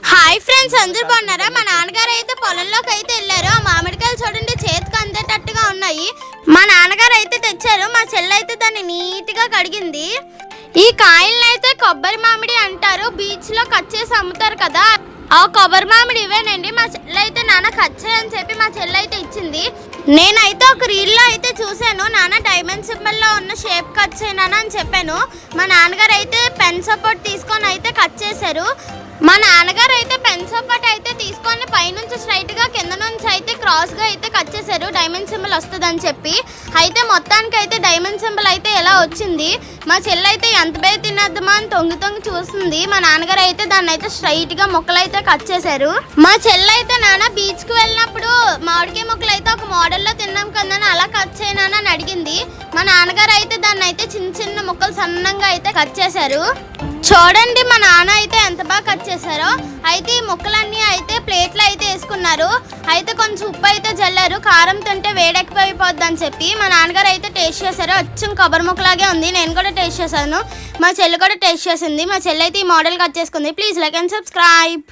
Hi friends, అందరూ బాగున్నారా? మా నాన్నగారు అయితే పొలంలోకి అయితే వెళ్ళారు. ఆ మామిడికాయలు చూడండి, చేతికి అందేటట్టుగా ఉన్నాయి. మా నాన్నగారు అయితే తెచ్చారు. మా చెల్లి అయితే దాన్ని నీట్గా కడిగింది. ఈ కాయలను అయితే కొబ్బరి మామిడి అంటారు. బీచ్ లో కట్ చేసి అమ్ముతారు కదా, ఆ కొబ్బరి మామిడి ఇవేనండి. మా చెల్లి అయితే నాన్న కట్ చేయని చెప్పి మా చెల్లి అయితే ఇచ్చింది. నేనైతే ఒక రీల్లో అయితే చూశాను, నాన్న డైమండ్ సింబల్ లో ఉన్న షేప్ కట్ చేయనా అని చెప్పాను. మా నాన్నగారు అయితే పెన్ సపోర్ట్ తీసుకొని అయితే కట్ చేశారు. మా నాన్నగారు అయితే పెన్ సపోర్ట్ అయితే తీసుకొని పైనుంచి స్ట్రైట్ గా కింద నుంచి అయితే క్రాస్ గా అయితే కట్ చేశారు, డైమండ్ సింబల్ వస్తుందని చెప్పి. అయితే మొత్తానికి అయితే డైమండ్ సింబల్ అయితే ఎలా వచ్చింది. మా చెల్లి అయితే ఎంత పేరు తినద్దామా అని తొంగి తొంగి చూస్తుంది. మా నాన్నగారు అయితే దాన్ని అయితే స్ట్రైట్ గా ముక్కలు అయితే కట్ చేశారు. మా చెల్లి అయితే నాన్న బీచ్ కి వెళ్ళినప్పుడు మామిడికాయ ముక్కలు అయితే ఒక మోడల్లో తిన్నాం కదా, అలా కట్ చేయనా అని అడిగింది. మా నాన్నగారు అయితే దాన్ని అయితే చిన్న చిన్న ముక్కలు సన్నంగా అయితే కట్ చేశారు. చూడండి మా నాన్న అయితే ఎంత బాగా కట్ చేశారో. అయితే ఈ ముక్కలన్నీ అయితే ప్లేట్లో అయితే వేసుకున్నారు. అయితే కొంచెం ఉప్పు అయితే జల్లారు, కారం తింటే వేడెక్కిపోయిపోద్ది అని చెప్పి. మా నాన్నగారు అయితే టేస్ట్ చేశారు, వచ్చి కొబ్బరి ముక్కలాగే ఉంది. నేను కూడా టేస్ట్ చేశాను, మా చెల్లి కూడా టేస్ట్ చేసింది. మా చెల్లి అయితే ఈ మోడల్ కట్ చేసుకుంది. Please like and subscribe.